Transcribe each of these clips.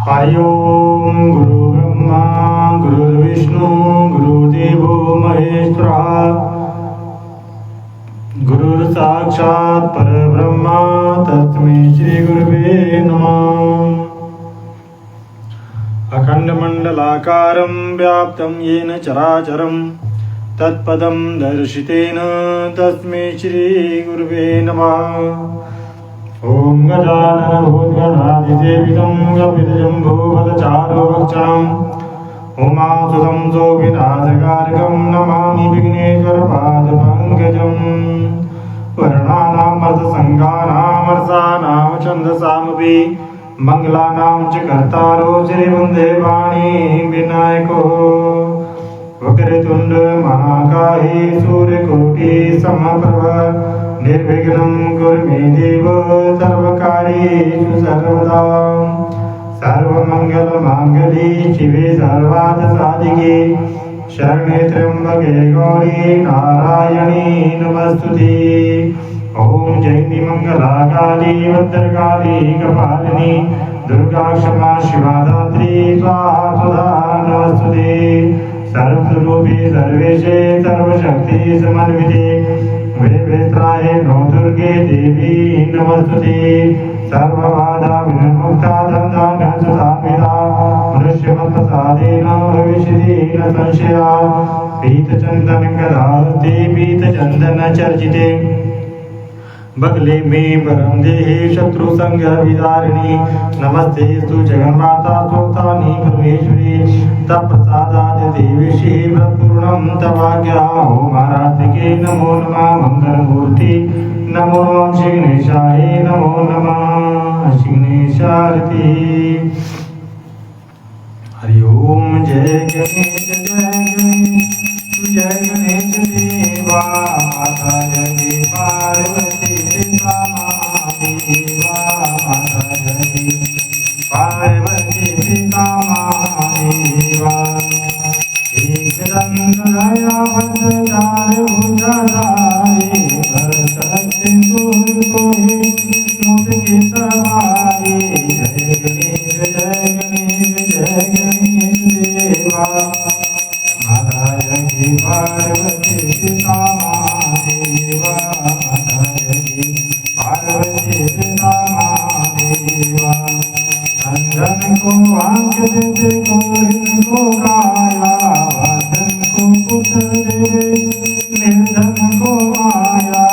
हरि ओम गुरु ब्रह्मा गुरुर्विष्णु गुरुदेवो महेश्वरः गुरुर्साक्षात् परब्रह्मा तस्मै श्री गुरुवे नमः। अखण्डमण्डलाकारं व्याप्तं येन चराचरं तत्पदं दर्शितेन तस्मै श्री गुरुवे नमः। ओम गजानन भूतगणाधिसेवितं कपितजम्बूफलचारुभक्षणम् उमासुतं शोभिनाशकारकं नमामि विघ्नेश्वरपादपङ्कजम्। वर्णानामर्थसङ्गानामर्षाणां छन्दसामपि मङ्गलानां च कर्तारो श्रीवन्दे वाणी विनायको। वक्रतुण्ड महाकाय सूर्यकोटि समप्रभ निर्विघ्नं कुरु मे देव सर्वकार्येषु सर्वदा। सर्वमङ्गलमाङ्गल्ये शिवे सर्वार्थसाधिके शरण्ये त्र्यम्बके गौरी नारायणी नमस्तुते। ॐ जयति मङ्गलाकाली भद्रकाली कपालिनी दुर्गा क्षमा शिवा धात्री स्वाहा स्वधा नमस्तुते। सर्वस्वरूपे सर्वेशे सर्वशक्ति समन्विते वेत्राय नो दुर्गे देवी नमस्तुते। सर्वबाधा विनिर्मुक्ता दन्तानसुधापिता मनुष्यवत्प्रसादेन भविष्यति न संशया। पीतचन्दनगदाहस्ते पीतचन्दनचर्चिते बगले में परम देहि शत्रुसंघविदारिणी। नमस्तेस्तु जगन्माता स्तोत्राणि परमेश्वरी तत्प्रसादात् देवीशि व्रतपूर्णं तवाज्ञा। ओम आराधिके नमो नमः मंगलमूर्ति नमो नमः श्री गणेशाय नमो नमः श्री गणेशारती। हरि ओम जय गणेश जय गणेश देवा माता जय पार्वती पिता महादेवा माता जय पार्वती पिता महादेवा। एक दंड गया वज्रधार भुजधारी भरतस्य सूर सोहे मुद के सवारी। जय गणेश देवा माता जय पार्वती पिता महादेवा माता जय पार्वती पिता महादेवा। चंदन को आंख देते गोविंद को काया वादन को पुत्र देवे निर्धन को माया।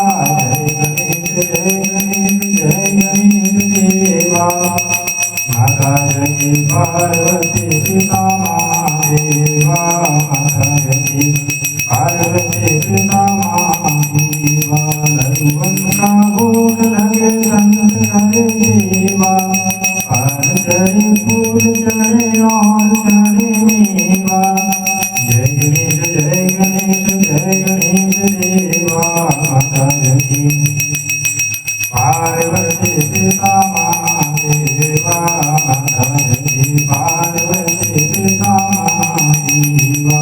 जय गणेश देवा माता जय पार्वती पिता महादेवा माता जय पार्वती पिता महादेवा। लघुवन का भोग लगे संत करे देवा पार चढ़े फूल चढ़े और चढ़े मेवा। जय गणेश देवा माता जय पार्वती पिता महादेवा माता जय पार्वती पिता महादेवा।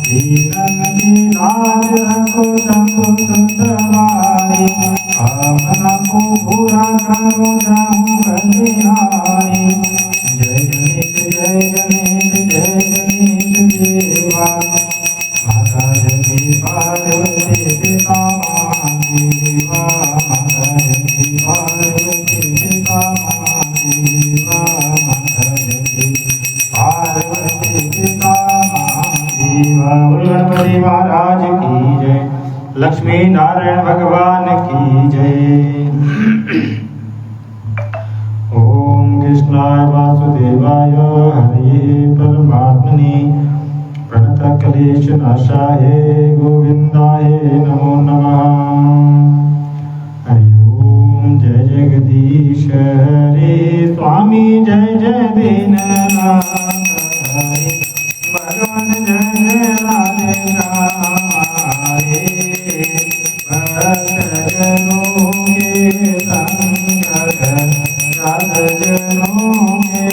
दीनन की लाज रखो सबको सुंदरवारी अपना को पूरा करो जाऊं बलिहारी। जय गणेश देवा माता जय पार्वती पिता महादेवा माता जय पार्वती पिता महादेवा माता जय पार्वती पिता महादेवा। गणपति महाराज की जय लक्ष्मी नारायण भगवान की जय। ओम कृष्णाय वासुदेवाय हरे परमात्मने प्रणतक्लेशनाशाय गोविंदाय नमो नमः। हरि ओम जय जगदीश हरे स्वामी जय जय दीननाथ हरे भगवान जय जय राधे हरे। भक्तजनों के संग राधजनों के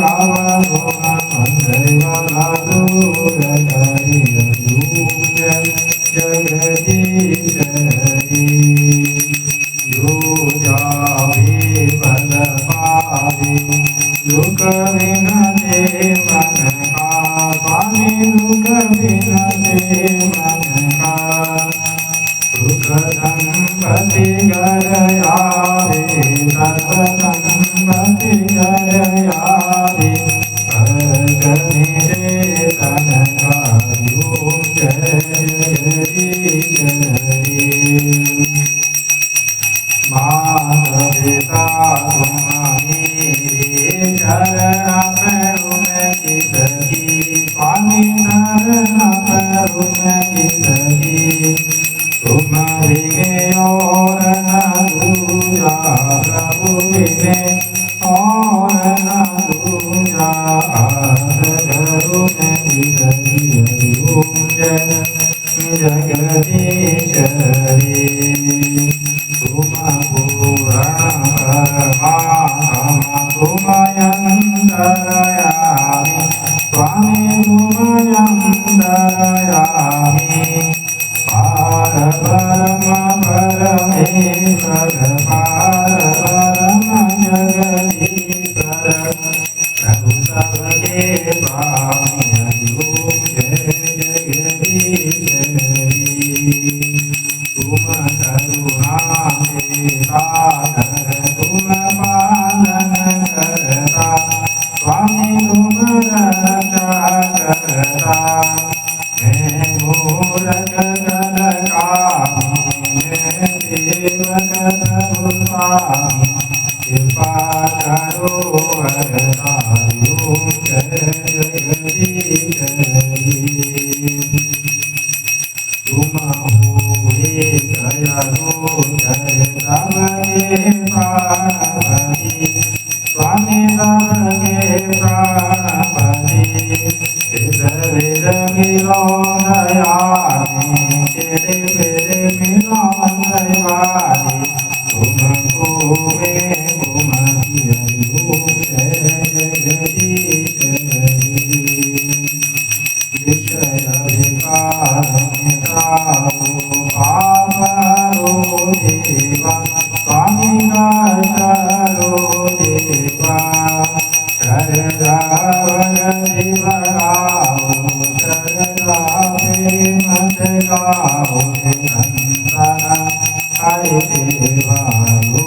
आवागमन वाला दूर करे जगदीश हरे। जो जावे पद पावे दुख विनते मन का स्वामी दुख विनते मन का सुख संपत्ति घर आवे सर्व संपत्ति घर आवे मेरे तन का यूं जगदीश माता पिता तुम्हारे चरण पैरों में किसकी स्वामी चरण पैरों में किसकी तुम विने और न दूजा प्रभु विने और न दूजा घरों में किसकी यूं जगदीश्वरी तुम पूरण परमात्मा तुमयंतरयामि स्वामी तुमयंतरयामि पार परम परमेश्वर पार परम जगदीश्वर प्रभु सबके स्वामी हरि ओम जय जगदीश्वरी तुम करुणा से सागर तुम पालन करता स्वामी तुम रक्षा करता मैं मूरख जन कामी मैं सेवक प्रभु स्वामी कृपा करो वरदायु जय जगदीश्वरी तुम हुए दयालु जय सबके प्राणपति स्वामी सबके प्राणपति वेद मिलो दयाली तेरे वेद मिलो दयाली तुमको मैं घुमती हूँ जय जगदीश्वरी विषय विकार पापरो देवा स्वामी करो देवा कर जावर दिवराओ शरदा मत गाओ संतना हरि देवायो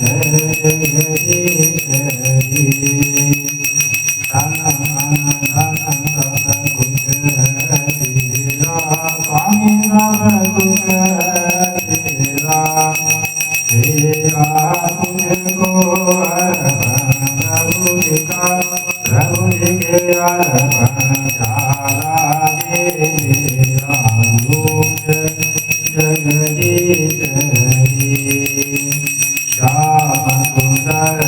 जय जगदीश्वरी धन धन सब कुछ तेरा स्वामी सब कुछ तेरा तेरा तुझको अर्पण प्रभु जी के अर्पण चारा दे मेरा लोक जगदीश्वरी श्याम सुंदर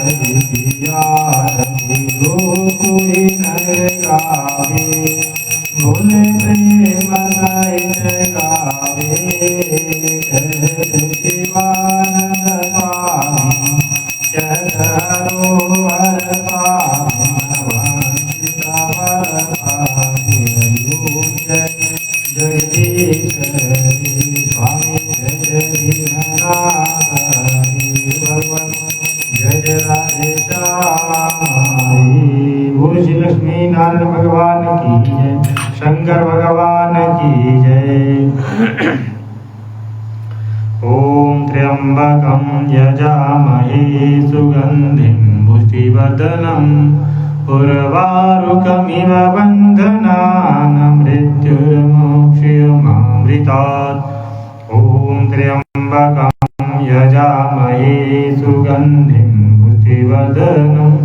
दिव्यारती गोकुली नर गावे भोले प्रेम सहित गावे शिवानंद स्वामी चरो वर स्वामी वंशिता वर स्वामी जगदीश्वरी स्वामी जय दीननाथी भगवान जय राधेश्यामी बोल श्री लक्ष्मी नारायण भगवान की जय शंकर भगवान की जय ओम त्र्यंबकं यजामहे सुगंधिं पुष्टिवर्धनम् उर्वारुकमिव बन्धनान् मृत्युर्मोक्षयमामृतात् ओम त्र्यंबकं यजामहे सुगंधिं पुष्टिवर्धनम्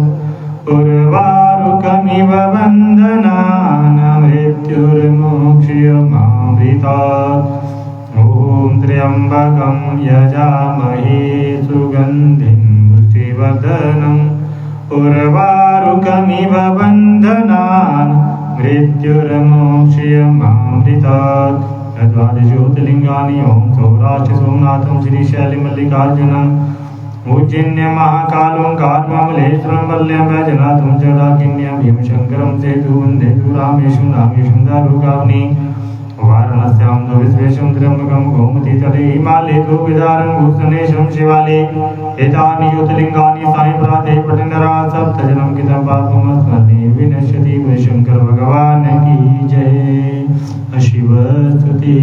उर्वारुकमिव बन्धनान् मृत्युर्मोक्षयमामृतात् ओम त्र्यंबकं यजामहे सुगंधिं पुष्टिवर्धनम् उर्वारुकमिव बन्धनान् मृत्युर्मोक्षयमामृतात् द्वादशज्योतिर्लिङ्गानि ओम सौराष्ट्र सोमनाथं श्रीशैलमल्लिकार्जुनम् उज्जैन्य महाकालं कार्ममलेश्वरं वल्ल्यं वैजनाथं च डाकिन्यं भीमशङ्करं सेतु वन्दे रामेशं रामेशं दारुकावनि वाराणस्यां विश्वेशं त्र्यंबकं गोमतीतटे हिमालये गोविदारं भूषणेशं शिवालये एतानि ज्योतिर्लिंगानि साई प्राते पठनरा सप्तजन्म कृतं पापं स्मरणे विनश्यति शंकर भगवान की जय। शिव स्तुति।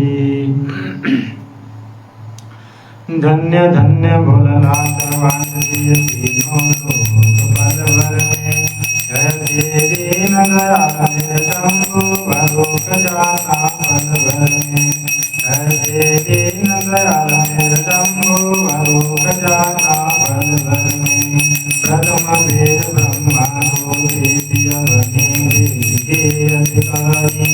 धन्य धन्य भोलानाथ तीनों लोक पल भर में जय दीन दयाल शंभु भरोक जाना पल भर में जय दीन दयाल शंभु भरोक जाना पल भर में प्रथम वेद ब्रह्मा को दिव्य बनी अधिकारी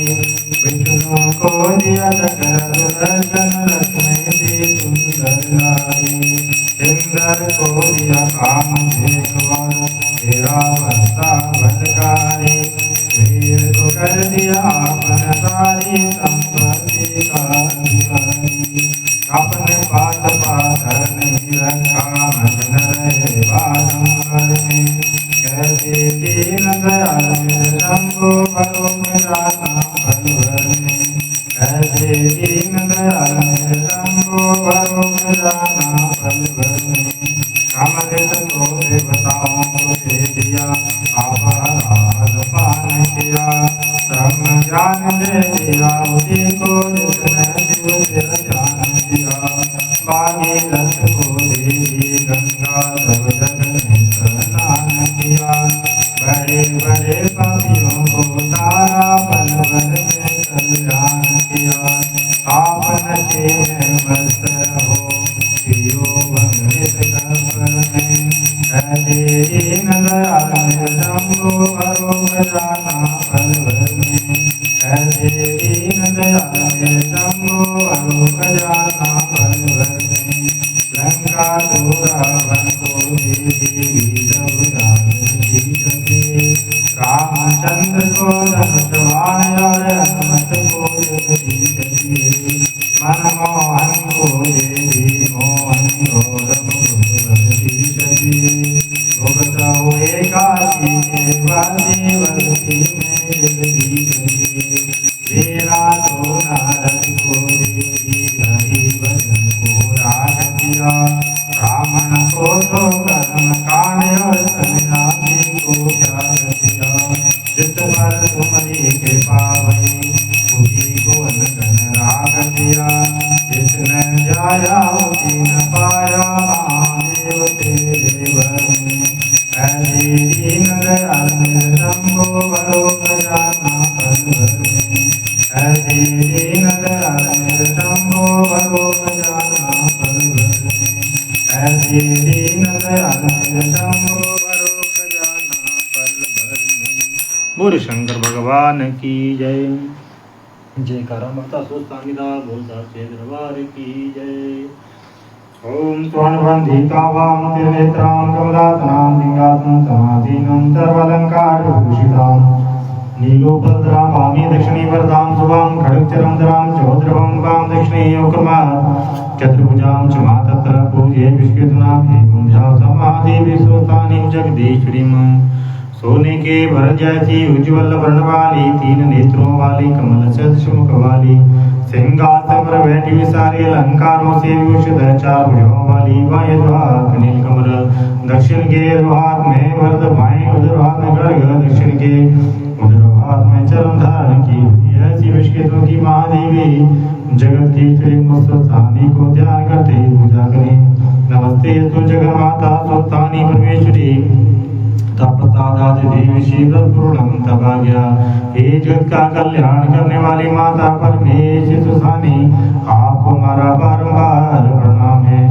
विष्णु को दिया सकल सुदर्शन लक्ष्मी दी सुंदर नारी इंद्र को दिया काम देवर तेरा बरसा भटकारी वीर को कर दिया अपन सारी संपत्ति का अधिकारी अपने पास पाथर नहीं रखा मग्न रहे बादंबर में कैसे दीन दयाल शंभु भरोक जाना पल भर में कैसे दीन दयाल शंभु भरोक जाना पल भर में अमृत को देवताओं को दे दिया अपराध पान किया ब्रह्म ज्ञान दे दिया उसी को जिसने शिव सिर ध्यान किया भागीरथ को दे दी गंगा सब जग में स्नान किया बड़े बड़े पापियों को तारा पल भर में कल्याण किया आप नशे में मस्त रहो पियो भंगित कब्र में ऐसे दीन दयाल शंभु भरोक जाना पल भर में ऐसे दीन दयाल शंभु भरोक जाना पल भर में लंका तो रावण को रामचंद्र को धनुषवाण और हनुमत को मनमोहन को देवी मोहन और भुगत हुए काशी के वासी वर्षी में जगदीश वीरा तो नारद को देवी हरि भजन को राग दिया रावण को तो कर्म कांड और सन्यासी को त्याग दिया जित पर तुम्हारी कृपा भई उसी को अनगन राग दिया जिसने जाया उसी न पाया महादेव तेरे वर में ऐसी दीन दयाल शंभु भरोक जाना पल भर में ऐसी दीन दयाल शंभु भरोक जाना पल भर में ऐसी दीन दयाल शंभु भरोक जाना पल भर में। बोल शंकर भगवान की जय। जयकारा माता सोस्तांगिदा बोलता से दरबार की जय। ओम स्वर्णबंधिता वाम त्रिनेत्रां कमलासनां सिंहासनं समासीनं सर्वालंकारभूषितां नीलोपद्रां वामी दक्षिणी वरदां शुभां खड्गचरं धरां चौद्रवं वां दक्षिणे योगमा चतुर्भुजां च मातत्र पूजे विष्णुना भेगुंजा समादेवी सोतानीं जगदीश्वरीं सोने के भर जैसी उज्ज्वल वर्ण वाली तीन नेत्रों वाली कमल सदृश मुख वाली सिंहासन पर बैठी विसारी अलंकारों से विभूषित चार भुजाओं वाली बाएं हाथ नीलकमल दक्षिण के हाथ में वरद बाएं उधर हाथ में खड्ग दक्षिण के उधर हाथ में चरण धारण की हुई ऐसी विष्णु की महादेवी जगत की श्री मुस्तानी को ध्यान करते पूजा करें। नमस्ते तु जगन्माता सुल्तानी परमेश्वरी प्रसादाद देवी शीघ्रपूर्णम तभाग्या हे जगत का कल्याण करने वाली माता परमेश्वरी सुसानी आपको हमारा बारंबार प्रणाम है।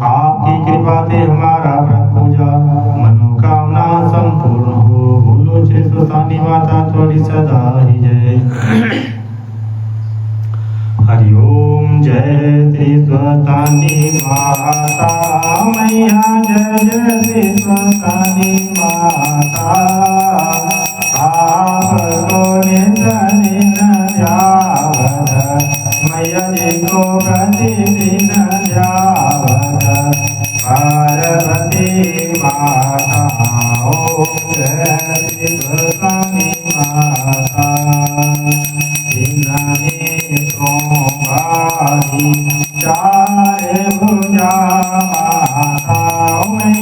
आपकी कृपा से हमारा व्रत पूजा मनोकामना संपूर्ण हो। बोलो श्री सुसानी माता थोड़ी सदा ही जय। हरिओम जय श्री सुसानी माता मैया जय जय श्री सुसानी माता आपको नित दिन ध्यावत मैया जी को प्रतिदिन ध्यावत पार्वती माता ओम जय श्री सुसानी माता चार भुजा माता में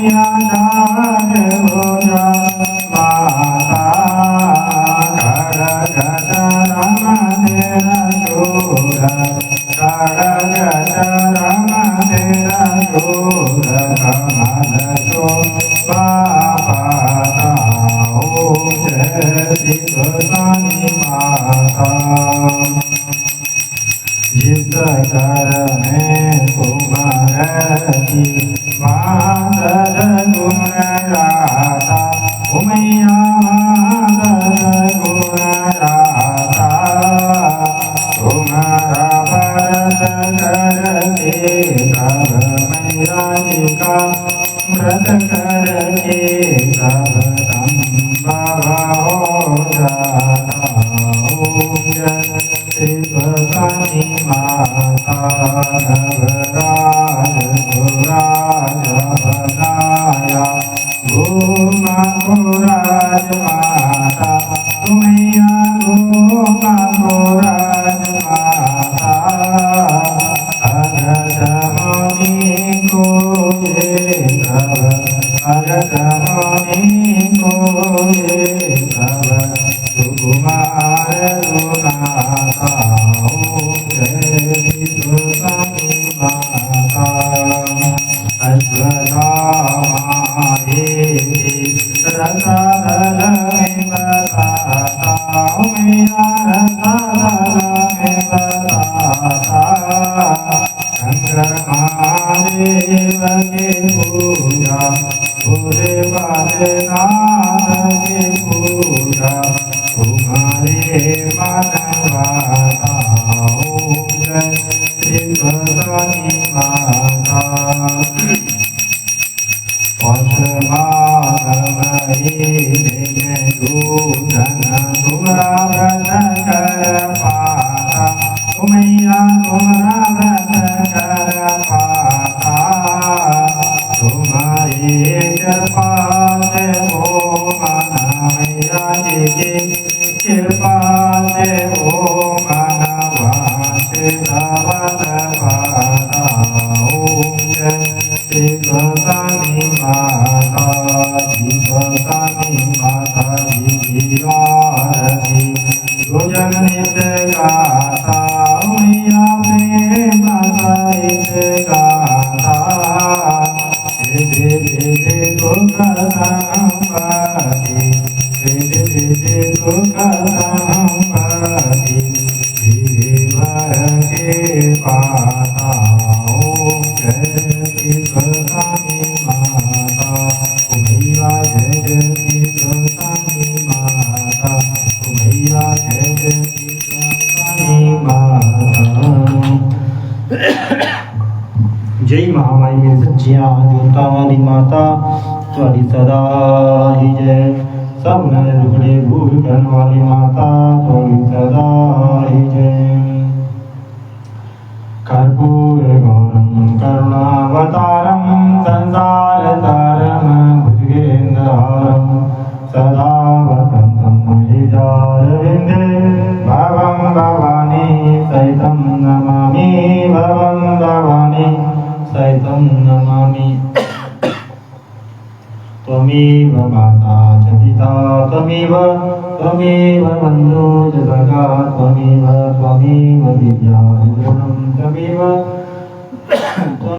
में बताता मैया रसाल में बताता शंकर महादेव के पूजा भोले बाले नाथ के पूजा तुम्हारे मनवाता ओम जय श्री भगवानी माता तुम्हारा व्रत कर पाता मैया तुम्हारा व्रत कर पाता तुम्हारी कृपा से हो माना मैया जी की कृपा से हो माना वासे धवल पाता ओम जय श्री भगवानी माता जी भगवानी माता जी जीवारती भोजन नित्य गाता मैया प्रेम सहित गाता दुख संपत्ति दुख संपत्ति जीव के पाता ओम जय श्री भगवानी माता मैया जय जय श्री भगवानी माता मैया जय जय श्री भगवानी माता जय महामाई मेरी सच्चिया जोता वाली माता तुम्हारी सदा ही जय सब नर दुखड़े भूल करने वाली माता तुम्हारी सदा ही जय कर्पूर गौरम करुणावतारम संसार तारम भुजगेन्द्रहारम सदा वसंतम महेशारविंदे भवं भवानी सहितं नमामि भवं भवानी सहितं नमामि त्वमेव माता च पिता त्वमेव बन्धु च सखा त्वमेव विद्या गुणं त्वमेव